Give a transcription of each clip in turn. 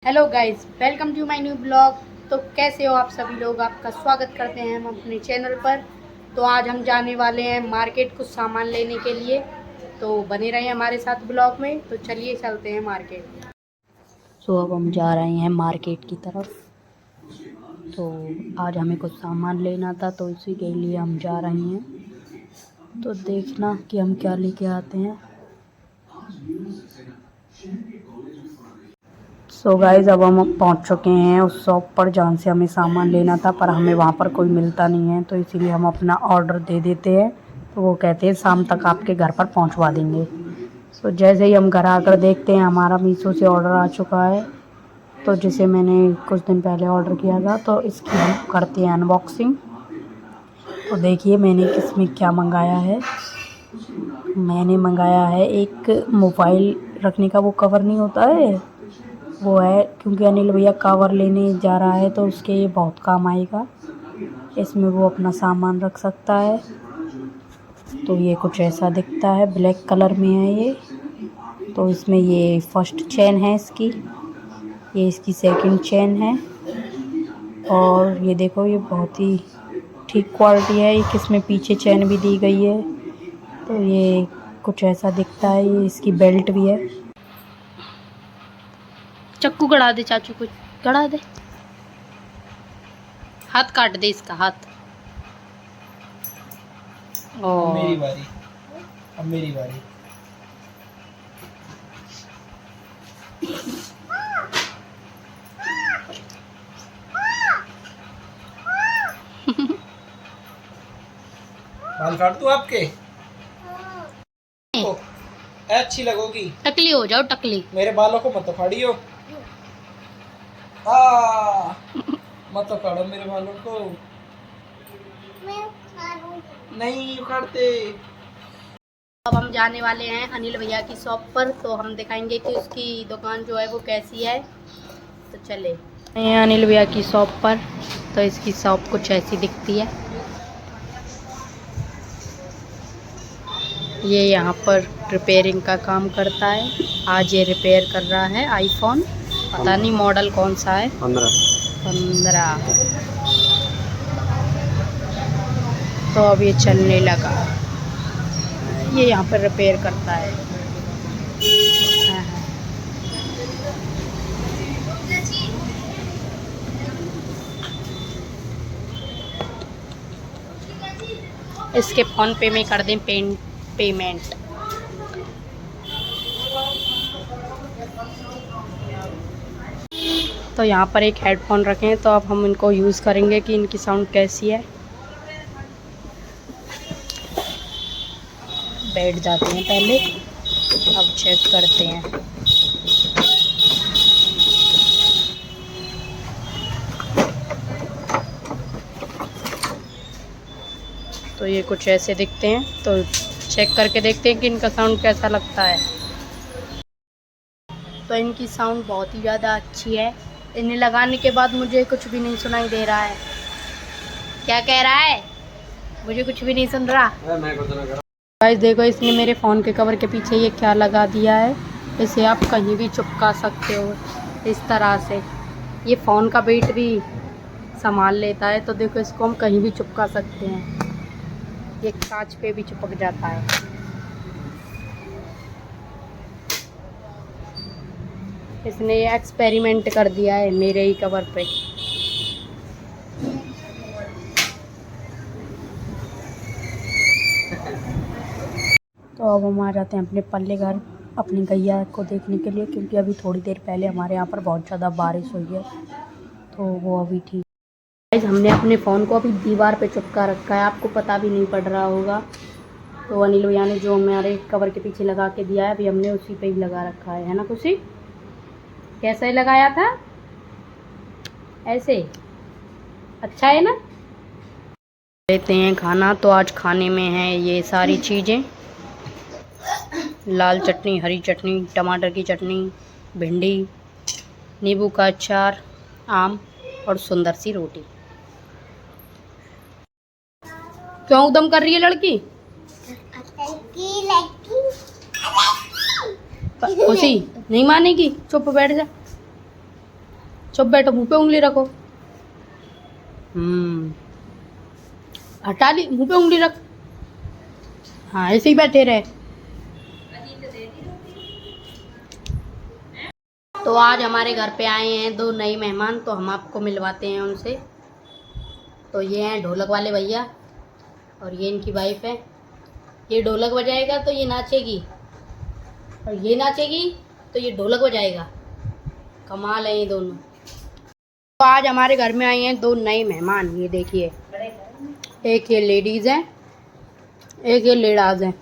Hello guys, welcome to my new blog. तो कैसे हो आप सभी लोग, आपका स्वागत करते हैं हम अपने चैनल पर। तो आज हम जाने वाले हैं मार्केट कुछ सामान लेने के लिए, तो बने रहे हमारे साथ ब्लॉग में। तो चलिए चलते हैं मार्केट। तो अब हम जा रहे हैं मार्केट की तरफ। तो आज हमें कुछ सामान लेना था, तो इसी के लिए हम जा रहे हैं। तो देखना कि हम क्या लेके आते हैं। सो गाइज, अब हम पहुंच चुके हैं उस शॉप पर जहाँ से हमें सामान लेना था, पर हमें वहाँ पर कोई मिलता नहीं है। तो इसीलिए हम अपना ऑर्डर दे देते हैं, तो वो कहते हैं शाम तक आपके घर पर पहुंचवा देंगे। सो जैसे ही हम घर आकर देखते हैं हमारा मीशो से ऑर्डर आ चुका है, तो जिसे मैंने कुछ दिन पहले ऑर्डर किया था। तो इसकी हम करते हैं अनबॉक्सिंग। तो देखिए मैंने किसमें क्या मंगाया है। मैंने मंगाया है एक मोबाइल रखने का वो कवर नहीं होता है, वो है, क्योंकि अनिल भैया कवर लेने जा रहा है तो उसके ये बहुत काम आएगा। इसमें वो अपना सामान रख सकता है। तो ये कुछ ऐसा दिखता है, ब्लैक कलर में है ये। तो इसमें ये फर्स्ट चेन है इसकी, ये इसकी सेकंड चेन है। और ये देखो, ये बहुत ही ठीक क्वालिटी है। एक इसमें पीछे चेन भी दी गई है। तो ये कुछ ऐसा दिखता है। ये इसकी बेल्ट भी है। चक्कू गड़ा दे चाचू, कुछ गड़ा दे, हाथ काट दे इसका हाथ। अब मेरी बारी। अब मेरी बारी। बाल काट दूं आपके? ओ, अच्छी लगोगी। टकली हो जाओ, टकली। मेरे बालों को मत उखाड़ियो। मत उखाड़ो मेरे बालों को। नहीं उखाड़ते। अब हम जाने वाले हैं अनिल भैया की शॉप पर, तो हम दिखाएंगे कि उसकी दुकान जो है वो कैसी है। तो चले अनिल भैया की शॉप पर। तो इसकी शॉप कुछ ऐसी दिखती है। ये यहाँ पर रिपेयरिंग का काम करता है। आज ये रिपेयर कर रहा है आईफोन, पता नहीं मॉडल कौन सा है। 15। तो अब ये चलने लगा। ये यहाँ पर रिपेयर करता है। हाँ, हाँ। इसके फ़ोन पे में कर दें पेमेंट। तो यहाँ पर एक हेडफोन रखे हैं, तो अब हम इनको यूज़ करेंगे कि इनकी साउंड कैसी है। बैठ जाते हैं पहले, अब चेक करते हैं। तो ये कुछ ऐसे दिखते हैं, तो चेक करके देखते हैं कि इनका साउंड कैसा लगता है। तो इनकी साउंड बहुत ही ज़्यादा अच्छी है। इन्हें लगाने के बाद मुझे कुछ भी नहीं सुनाई दे रहा है। क्या कह रहा है? मुझे कुछ भी नहीं सुन रहा। गाइस देखो, इसने मेरे फ़ोन के कवर के पीछे ये क्या लगा दिया है। इसे आप कहीं भी चिपका सकते हो इस तरह से। ये फ़ोन का वेट भी संभाल लेता है। तो देखो, इसको हम कहीं भी चिपका सकते हैं। ये कांच पे भी चिपक जाता है। इसने ये एक्सपेरिमेंट कर दिया है मेरे ही कवर पे। तो अब हम आ जाते हैं अपने पल्ले घर, अपनी गैया को देखने के लिए, क्योंकि अभी थोड़ी देर पहले हमारे यहाँ पर बहुत ज़्यादा बारिश हुई है। तो वो अभी ठीक। गाइस, हमने अपने फ़ोन को अभी दीवार पे चिपका रखा है, आपको पता भी नहीं पड़ रहा होगा। तो अनिल भैया ने जो हमारे कवर के पीछे लगा के दिया है, अभी हमने उसी पे ही लगा रखा है ना खुशी? कैसे लगाया था? ऐसे अच्छा है ना? लेते हैं खाना। तो आज खाने में है ये सारी चीज़ें, लाल चटनी, हरी चटनी, टमाटर की चटनी, भिंडी, नींबू का अचार, आम और सुंदर सी रोटी। क्यों उदम कर रही है लड़की? खुशी नहीं मानेगी, चुप बैठ जा। चुप बैठो, मुंह पे उंगली रखो। हटा ली, मुंह पे उंगली रख। हाँ, ऐसे ही बैठे रहे। तो आज हमारे घर पे आए हैं 2 नए मेहमान, तो हम आपको मिलवाते हैं उनसे। तो ये हैं ढोलक वाले भैया और ये इनकी वाइफ है। ये ढोलक बजाएगा तो ये नाचेगी, और ये नाचेगी तो ये ढोलक बजाएगा। कमाल है ये दोनों। तो आज हमारे घर में आए हैं 2 नए मेहमान। ये देखिए, एक ये लेडीज़ हैं, एक ये लेडाज हैं।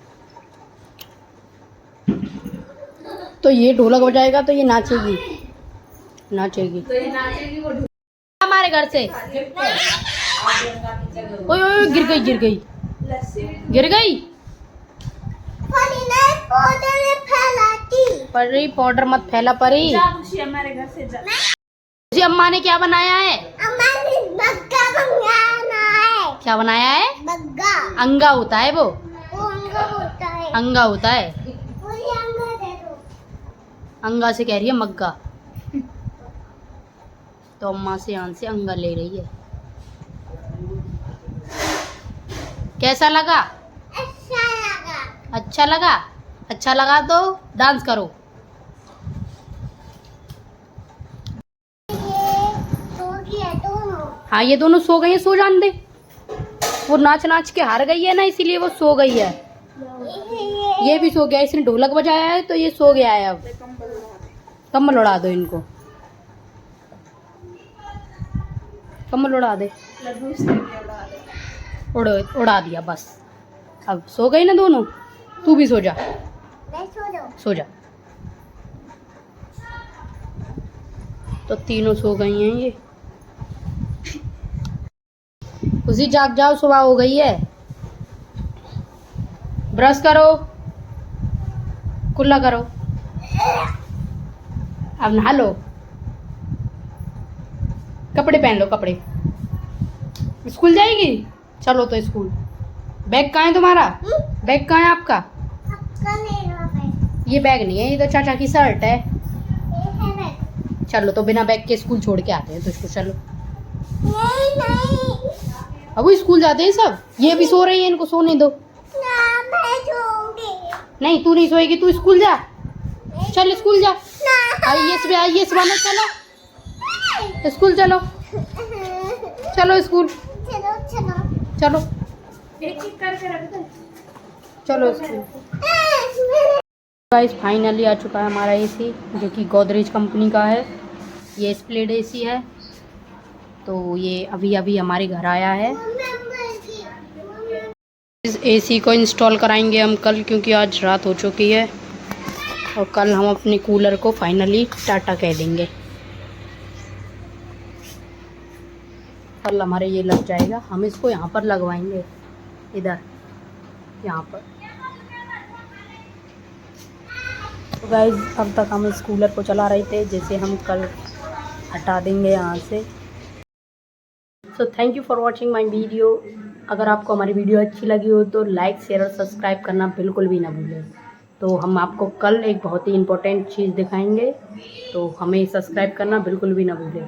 तो ये ढोलक बजाएगा तो ये नाचेगी, नाचेगी तो ये नाचेगी। वो हमारे घर से ओए ओए, गिर गई, गिर गई, गिर गई। परी पाउडर मत फैला परी। हमारे घर से जा। जी, अम्मा ने क्या बनाया है? अम्मा ने बग्गा बनाया है। क्या बनाया है? बग्गा। अंगा होता है वो अंगा होता है। अंगा होता है। मुझे अंगा दे दो। अंगा से कह रही है मग्गा। तो अम्मा से यहाँ से अंगा ले रही है। कैसा लगा? अच्छा लगा। अच्छा लगा? अच्छा लगा तो डांस करो। हाँ, ये दोनों सो गई है, सो जान दे। वो नाच नाच के हार गई है ना, इसीलिए वो सो गई है। ये भी सो गया, इसने ढोलक बजाया है तो ये सो गया है। अब कम्बल उड़ा दो इनको, कम्बल उड़ा दे। उड़ा दिया बस। अब सो गई ना दोनों, तू भी सो जा, सो जा। तो तीनों सो गई हैं ये। उसी जाग जाओ, सुबह हो गई है। ब्रश करो, कुल्ला करो, अब नहा लो, कपड़े पहन लो, कपड़े। स्कूल जाएगी? चलो तो स्कूल। बैग कहाँ है तुम्हारा? बैग कहाँ है आपका? ये बैग नहीं है, ये तो चाचा की शर्ट है। चलो तो बिना बैग के स्कूल छोड़ के आते हैं तुझको। चलो। नहीं। अब वो स्कूल जाते हैं सब। ये भी सो रही है, इनको सोने दो। नहीं, तू नहीं सोएगी, तू स्कूल जा। चल स्कूल जा। आईएएस बनो, चलो स्कूल चलो। चलो स्कूल चलो, चलो स्कूल। गाइस, फाइनली आ चुका है हमारा एसी, जो कि गोदरेज कंपनी का है। ये स्प्लिट एसी है। तो ये अभी अभी हमारे घर आया है। इस एसी को इंस्टॉल कराएंगे हम कल, क्योंकि आज रात हो चुकी है। और कल हम अपने कूलर को फाइनली टाटा कह देंगे। कल हमारे ये लग जाएगा। हम इसको यहाँ पर लगवाएंगे, इधर, यहाँ पर। तो गाइस, अब तक हम इस कूलर को चला रहे थे, जैसे हम कल हटा देंगे यहाँ से। So thank you for watching my video. अगर आपको हमारी वीडियो अच्छी लगी हो तो लाइक, शेयर और सब्सक्राइब करना बिल्कुल भी ना भूलें। तो हम आपको कल एक बहुत ही इम्पोर्टेंट चीज़ दिखाएंगे, तो हमें सब्सक्राइब करना बिल्कुल भी ना भूलें।